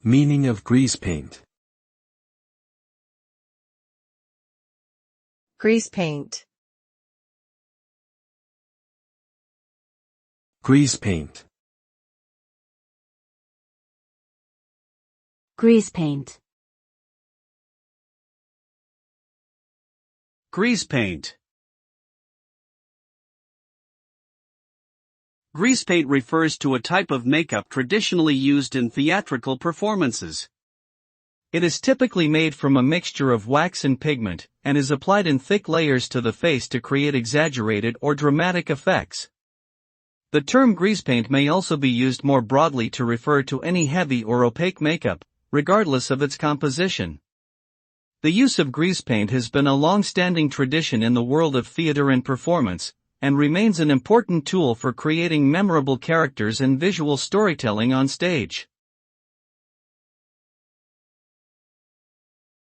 Meaning of grease paint. Grease paint. Grease paint. Grease paint. Grease paint. Grease paint refers to a type of makeup traditionally used in theatrical performances. It is typically made from a mixture of wax and pigment, and is applied in thick layers to the face to create exaggerated or dramatic effects. The term grease paint may also be used more broadly to refer to any heavy or opaque makeup, regardless of its composition. The use of grease paint has been a long-standing tradition in the world of theater and performance, and remains an important tool for creating memorable characters and visual storytelling on stage.